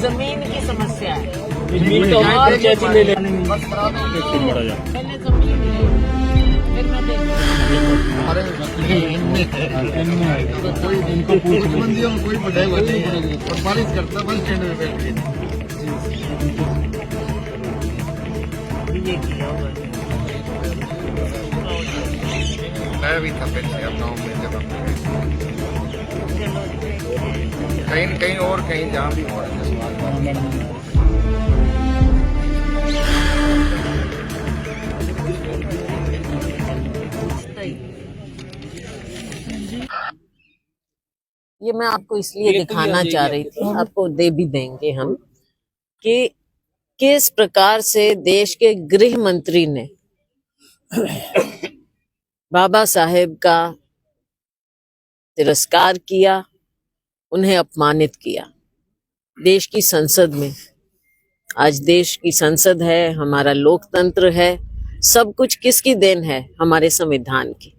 जमीन की समस्या है। जमीन तो और कैसी ले ले पहले जमीन ले, फिर मैं कोई बढ़ाई नहीं है और बारिश करता बस स्टैंड में बैठ गए ये किया हुआ है। मैं भी था पहले अब गाँव में जब कहीं कहीं और कहीं जहाँ भी हो रहा है ये मैं आपको इसलिए दिखाना चाह रही थी, आपको दे भी देंगे हम, कि किस प्रकार से देश के गृह मंत्री ने बाबा साहेब का तिरस्कार किया, उन्हें अपमानित किया देश की संसद में। आज देश की संसद है, हमारा लोकतंत्र है, सब कुछ किसकी देन है? हमारे संविधान की।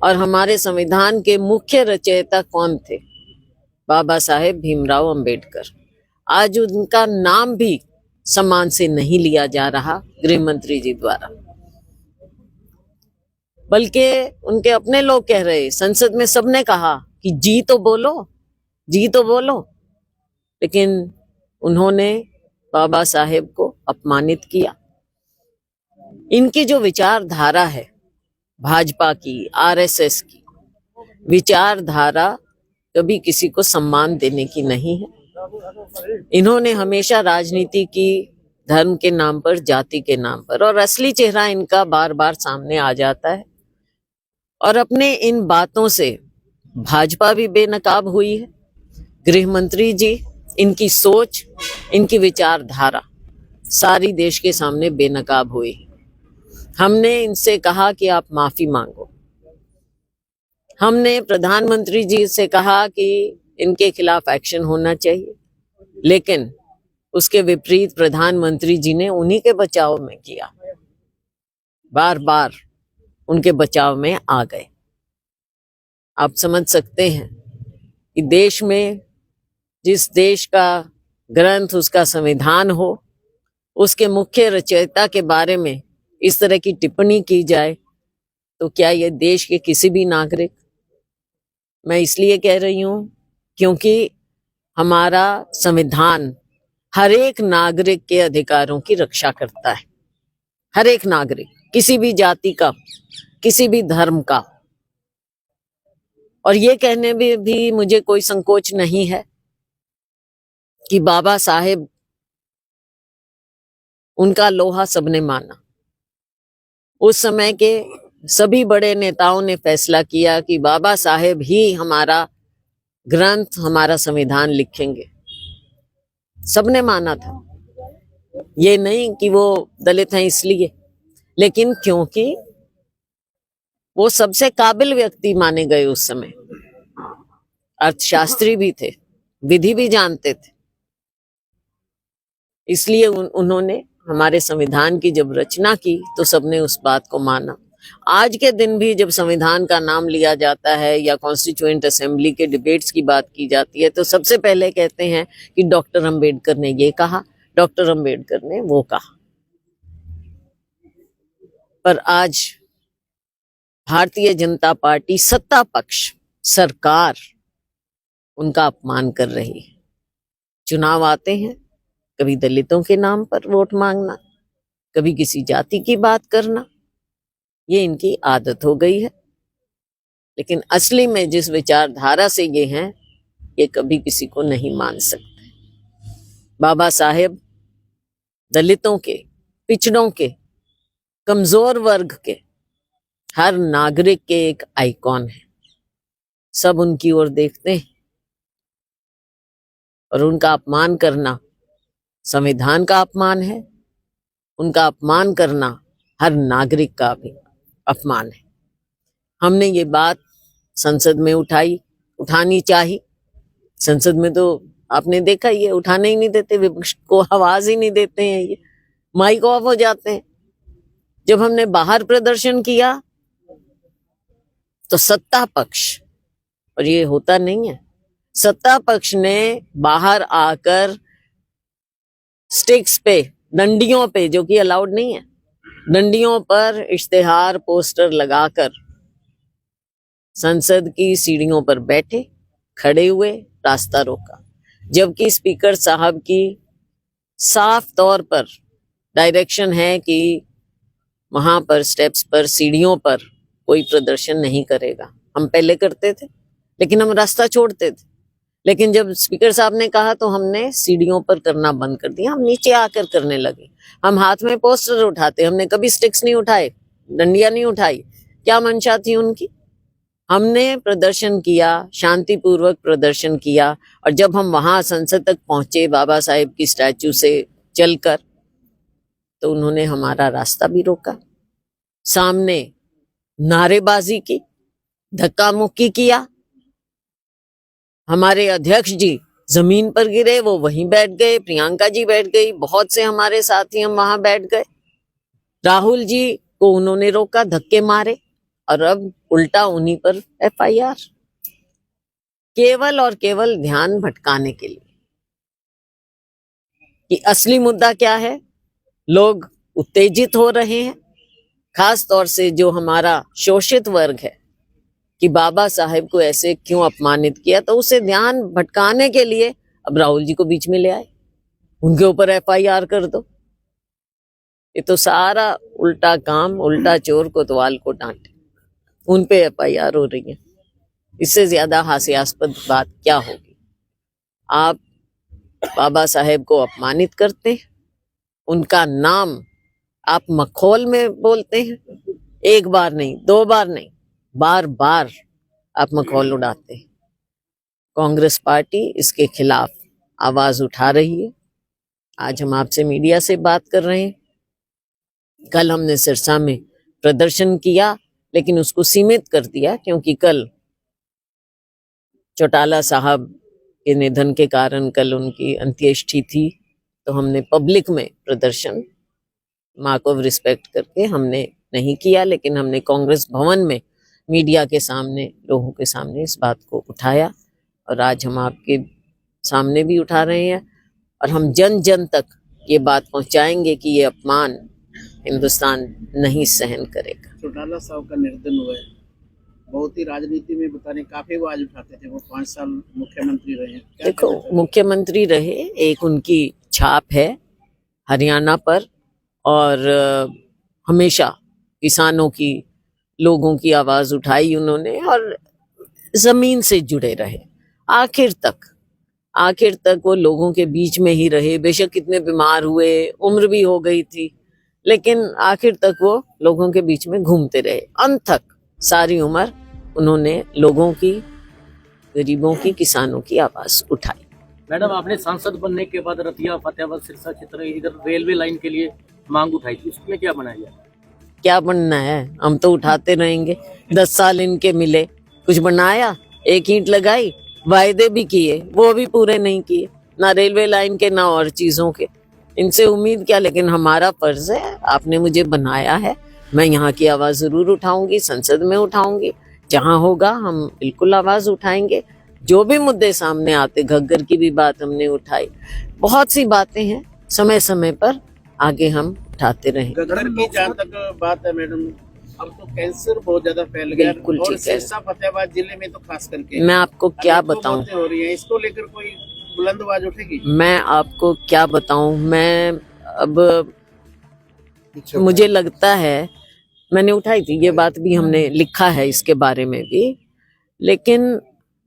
और हमारे संविधान के मुख्य रचयिता कौन थे? बाबा साहेब भीमराव अंबेडकर। आज उनका नाम भी सम्मान से नहीं लिया जा रहा गृह मंत्री जी द्वारा, बल्कि उनके अपने लोग कह रहे, संसद में सबने कहा कि जी तो बोलो, जी तो बोलो, लेकिन उन्होंने बाबा साहेब को अपमानित किया। इनकी जो विचारधारा है भाजपा की, आरएसएस की विचारधारा, कभी किसी को सम्मान देने की नहीं है। इन्होंने हमेशा राजनीति की धर्म के नाम पर, जाति के नाम पर, और असली चेहरा इनका बार बार सामने आ जाता है। और अपने इन बातों से भाजपा भी बेनकाब हुई है। गृह मंत्री जी, इनकी सोच, इनकी विचारधारा सारी देश के सामने बेनकाब हुई। हमने इनसे कहा कि आप माफी मांगो। हमने प्रधानमंत्री जी से कहा कि इनके खिलाफ एक्शन होना चाहिए, लेकिन उसके विपरीत प्रधानमंत्री जी ने उन्हीं के बचाव में किया, बार बार उनके बचाव में आ गए। आप समझ सकते हैं कि देश में, जिस देश का ग्रंथ उसका संविधान हो, उसके मुख्य रचयिता के बारे में इस तरह की टिप्पणी की जाए, तो क्या ये देश के किसी भी नागरिक, मैं इसलिए कह रही हूं क्योंकि हमारा संविधान हर एक नागरिक के अधिकारों की रक्षा करता है। हर एक नागरिक, किसी भी जाति का, किसी भी धर्म का। और ये कहने में भी मुझे कोई संकोच नहीं है कि बाबा साहेब, उनका लोहा सबने माना। उस समय के सभी बड़े नेताओं ने फैसला किया कि बाबा साहेब ही हमारा ग्रंथ, हमारा संविधान लिखेंगे। सबने माना था। ये नहीं कि वो दलित हैं इसलिए, लेकिन क्योंकि वो सबसे काबिल व्यक्ति माने गए उस समय। अर्थशास्त्री भी थे, विधि भी जानते थे, इसलिए उन्होंने हमारे संविधान की जब रचना की तो सबने उस बात को माना। आज के दिन भी जब संविधान का नाम लिया जाता है या कॉन्स्टिट्यूएंट असेंबली के डिबेट्स की बात की जाती है, तो सबसे पहले कहते हैं कि डॉक्टर अंबेडकर ने ये कहा, डॉक्टर अंबेडकर ने वो कहा। पर आज भारतीय जनता पार्टी, सत्ता पक्ष, सरकार उनका अपमान कर रही है। चुनाव आते हैं, कभी दलितों के नाम पर वोट मांगना, कभी किसी जाति की बात करना, ये इनकी आदत हो गई है। लेकिन असली में जिस विचारधारा से ये हैं, ये कभी किसी को नहीं मान सकते। बाबा साहेब दलितों के, पिछड़ों के, कमजोर वर्ग के, हर नागरिक के एक आइकॉन है। सब उनकी ओर देखते हैं, और उनका अपमान करना संविधान का अपमान है। उनका अपमान करना हर नागरिक का भी अपमान है। हमने ये बात संसद में उठानी चाहिए। संसद में तो आपने देखा, ये उठाने ही नहीं देते, विपक्ष को आवाज ही नहीं देते हैं, ये माइक ऑफ हो जाते हैं। जब हमने बाहर प्रदर्शन किया तो सत्ता पक्ष, और ये होता नहीं है, सत्ता पक्ष ने बाहर आकर स्टिक्स पे, डंडियों पे, जो कि अलाउड नहीं है, डंडियों पर इश्तेहार पोस्टर लगाकर संसद की सीढ़ियों पर बैठे, खड़े हुए, रास्ता रोका। जबकि स्पीकर साहब की साफ तौर पर डायरेक्शन है कि वहां पर स्टेप्स पर, सीढ़ियों पर कोई प्रदर्शन नहीं करेगा। हम पहले करते थे, लेकिन हम रास्ता छोड़ते थे। लेकिन जब स्पीकर साहब ने कहा तो हमने सीढ़ियों पर करना बंद कर दिया, हम नीचे आकर करने लगे। हम हाथ में पोस्टर उठाते, हमने कभी स्टिक्स नहीं उठाए, डंडियां नहीं उठाई। क्या मंशा थी उनकी? हमने प्रदर्शन किया, शांतिपूर्वक प्रदर्शन किया, और जब हम वहां संसद तक पहुंचे बाबा साहेब की स्टैचू से चलकर, तो उन्होंने हमारा रास्ता भी रोका, सामने नारेबाजी की, धक्का मुक्की किया। हमारे अध्यक्ष जी जमीन पर गिरे, वो वहीं बैठ गए, प्रियंका जी बैठ गई, बहुत से हमारे साथी हम वहां बैठ गए। राहुल जी को उन्होंने रोका, धक्के मारे, और अब उल्टा उन्हीं पर एफआईआर, केवल और केवल ध्यान भटकाने के लिए कि असली मुद्दा क्या है। लोग उत्तेजित हो रहे हैं, खास तौर से जो हमारा शोषित वर्ग है, कि बाबा साहेब को ऐसे क्यों अपमानित किया, तो उसे ध्यान भटकाने के लिए अब राहुल जी को बीच में ले आए, उनके ऊपर एफआईआर कर दो। ये तो सारा उल्टा काम, उल्टा चोर कोतवाल को डांटे, उन पे एफआईआर हो रही है। इससे ज्यादा हास्यास्पद बात क्या होगी? आप बाबा साहेब को अपमानित करते हैं, उनका नाम आप मखौल में बोलते हैं, एक बार नहीं, दो बार नहीं, बार बार आप मखौल उड़ाते हैं। कांग्रेस पार्टी इसके खिलाफ आवाज उठा रही है। आज हम आपसे मीडिया से बात कर रहे हैं। कल हमने सिरसा में प्रदर्शन किया, लेकिन उसको सीमित कर दिया, क्योंकि कल चौटाला साहब के निधन के कारण कल उनकी अंत्येष्टि थी, तो हमने पब्लिक में प्रदर्शन मार्क ऑफ रिस्पेक्ट करके हमने नहीं किया, लेकिन हमने कांग्रेस भवन में मीडिया के सामने, लोगों के सामने इस बात को उठाया, और आज हम आपके सामने भी उठा रहे हैं, और हम जन जन तक ये बात पहुंचाएंगे कि ये अपमान हिंदुस्तान नहीं सहन करेगा। चौटाला साहब का निर्धन हुआ है, बहुत ही राजनीति में बताने काफी आवाज उठाते थे, वो 5 साल मुख्यमंत्री रहे। देखो, मुख्यमंत्री रहे, एक उनकी छाप है हरियाणा पर, और हमेशा किसानों की, लोगों की आवाज उठाई उन्होंने, और जमीन से जुड़े रहे आखिर तक वो लोगों के बीच में ही रहे। बेशक कितने बीमार हुए, उम्र भी हो गई थी, लेकिन आखिर तक वो लोगों के बीच में घूमते रहे। अंत तक सारी उम्र उन्होंने लोगों की, गरीबों की, किसानों की आवाज उठाई। मैडम, आपने सांसद बनने के बाद रतिया, फतेहाबाद, सिरसा क्षेत्र, इधर रेलवे लाइन के लिए मांग उठाई थी, उसमें क्या बनाया? क्या बनना है? हम तो उठाते रहेंगे। 10 साल इनके मिले, कुछ बनाया? एक ईंट लगाई, वायदे भी किए, वो भी पूरे नहीं किए, ना रेलवे लाइन के ना और चीजों के। इनसे उम्मीद क्या? लेकिन हमारा फर्ज है, आपने मुझे बनाया है, मैं यहाँ की आवाज जरूर उठाऊंगी, संसद में उठाऊंगी, जहाँ होगा हम बिल्कुल आवाज उठाएंगे। जो भी मुद्दे सामने आते, घग्गर की भी बात हमने उठाई, बहुत सी बातें हैं, समय समय पर आगे हम उठाते रहेंगे। गदर की जहाँ तक बात है मैडम, अब तो कैंसर बहुत ज्यादा फैल गया, बिल्कुल और ठीक है। सिरसा फतेहाबाद जिले में तो खास करके मैं आपको क्या अनेकों बताऊं, मौतें हो रही हैं, इसको लेकर कोई बुलंद आवाज उठेगी? मैं आपको क्या बताऊं। मैं अब, मुझे लगता है, मैंने उठाई थी ये बात भी, हमने लिखा है इसके बारे में भी, लेकिन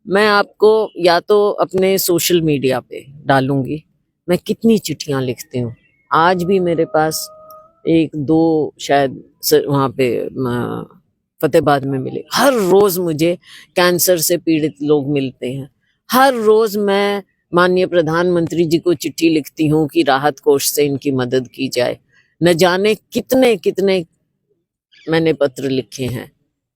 मैं आपको या तो अपने सोशल मीडिया पे डालूंगी। मैं कितनी चिट्ठियां लिखती हूँ, आज भी मेरे पास 1-2 शायद वहाँ पे फतेहाबाद में मिले। हर रोज मुझे कैंसर से पीड़ित लोग मिलते हैं। हर रोज मैं माननीय प्रधानमंत्री जी को चिट्ठी लिखती हूँ कि राहत कोष से इनकी मदद की जाए। न जाने कितने कितने मैंने पत्र लिखे हैं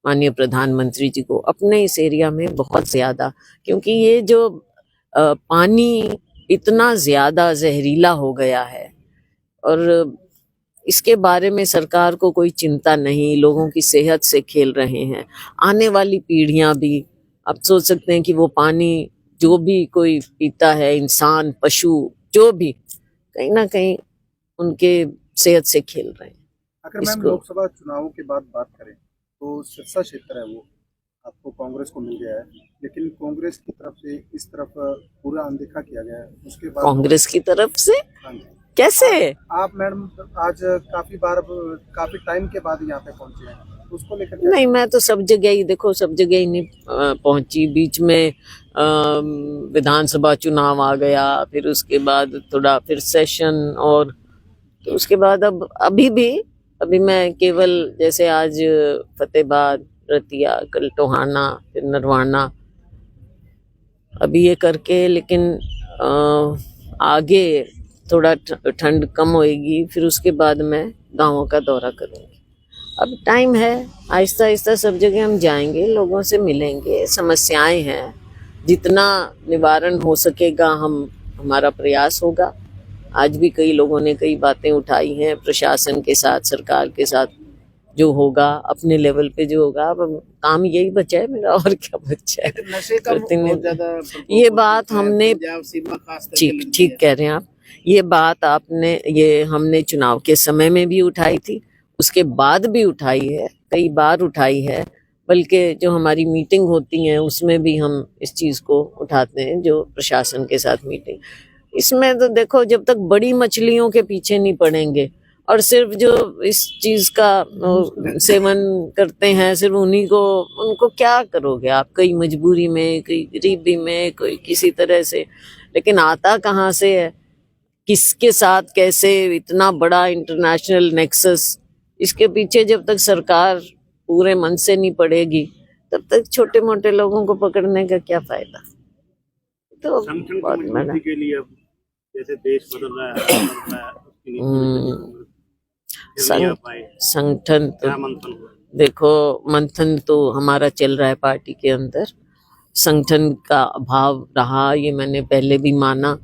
माननीय प्रधानमंत्री जी को, अपने इस एरिया में बहुत ज्यादा, क्योंकि ये जो पानी इतना ज्यादा जहरीला हो गया है और इसके बारे में सरकार को कोई चिंता नहीं, लोगों की सेहत से खेल रहे हैं। आने वाली पीढ़ियां भी आप सोच सकते हैं कि वो पानी जो भी कोई पीता है, इंसान, पशु, जो भी, कहीं ना कहीं उनके सेहत से खेल रहे हैं। अगर मैम इसको- लोकसभा चुनावों के बाद बात करें तो सिरसा क्षेत्र है वो आपको कांग्रेस को मिल गया है, लेकिन कांग्रेस की तरफ से इस तरफ पूरा अनदेखा किया गया है। उसके बाद कांग्रेस की तरफ से हाँ जी। कैसे? आप मैडम आज काफी टाइम के बाद यहाँ पे पहुंचे हैं, उसको लेकर क्या- नहीं, मैं तो सब जगह ही, देखो, सब जगह ही नहीं पहुंची। बीच में विधानसभा चुनाव आ गया, फिर उसके बाद थोड़ा फिर सेशन, और तो उसके बाद अब अभी मैं केवल जैसे आज फतेहाबाद, रतिया, कल टोहाना, फिर नरवाना, अभी ये करके, लेकिन आगे थोड़ा ठंड कम होएगी, फिर उसके बाद मैं गांवों का दौरा करूंगी। अब टाइम है, आहिस्ता आहिस्ता सब जगह हम जाएंगे, लोगों से मिलेंगे, समस्याएं हैं, जितना निवारण हो सकेगा हमारा प्रयास होगा। आज भी कई लोगों ने कई बातें उठाई हैं, प्रशासन के साथ, सरकार के साथ, जो होगा अपने लेवल पे जो होगा। अब काम यही बचा है मेरा, और क्या बचा है। नशे का बहुत ज्यादा प्रकोप ये हो बात चुका है, हमने पंजाब सीमा खास करके ठीक लगती ठीक है। कह रहे हैं आप। ये बात हमने चुनाव के समय में भी उठाई थी, उसके बाद भी उठाई है, कई बार उठाई है, बल्कि जो हमारी मीटिंग होती है उसमें भी हम इस चीज़ को उठाते हैं, जो प्रशासन के साथ मीटिंग। इसमें तो देखो, जब तक बड़ी मछलियों के पीछे नहीं पड़ेंगे और सिर्फ जो इस चीज़ का सेवन करते हैं, सिर्फ उनको क्या करोगे आप? कई मजबूरी में, कई गरीबी में, कोई किसी तरह से, लेकिन आता कहाँ से है, किसके साथ, कैसे, इतना बड़ा इंटरनेशनल नेक्सस, इसके पीछे जब तक सरकार पूरे मन से नहीं पड़ेगी, तब तक छोटे मोटे लोगों को पकड़ने का क्या फायदा। तो संगठन बहुत की बड़ा मजबूती के लिए अब जैसे देश बदल रहा है, उसकी नीति में फिर नहीं आ पाए, संगठन क्या तो मंथन हुआ? देखो, मंथन तो हमारा चल रहा है पार्टी के अंदर। संगठन का अभाव रहा, ये मैंने पहले भी माना,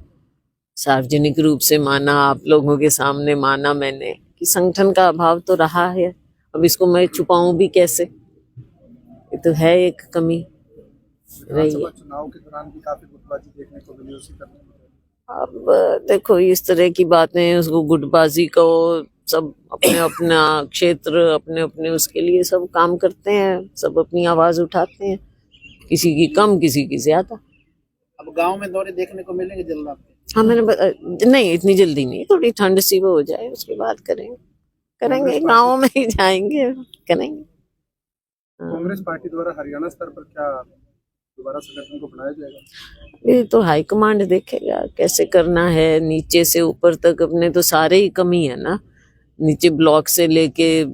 सार्वजनिक रूप से माना, आप लोगों के सामने माना मैंने कि संगठन का अभाव तो रहा है। अब इसको मैं छुपाऊं भी कैसे? ये तो है एक कमी रही है। विधानसभा चुनाव के दौरान भी काफी गुटबाजी देखने को मिली उसी का। अब देखो, इस तरह की बातें, उसको गुटबाजी को, सब अपने अपना क्षेत्र, अपने अपने उसके लिए सब काम करते हैं, सब अपनी आवाज उठाते हैं, किसी की कम, किसी की ज्यादा। अब गांव में दौरे देखने को मिलेंगे जल्द आपके? हाँ, नहीं, इतनी जल्दी नहीं, थोड़ी ठंड सी वो हो जाए, उसके बाद करेंगे, गाँव में ही जाएंगे, करेंगे। कांग्रेस पार्टी द्वारा हरियाणा स्तर पर क्या दोबारा संगठन को बनाया जाएगा? ये तो हाईकमांड देखेगा कैसे करना है, नीचे से ऊपर तक। अपने तो सारे ही कमी है ना, नीचे ब्लॉक से लेके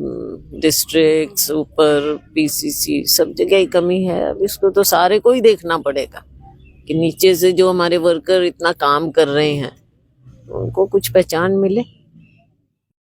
डिस्ट्रिक्ट्स, ऊपर पीसीसी, सब जगह ही कमी है। अब इसको तो सारे को ही देखना पड़ेगा कि नीचे से जो हमारे वर्कर इतना काम कर रहे हैं, उनको कुछ पहचान मिले।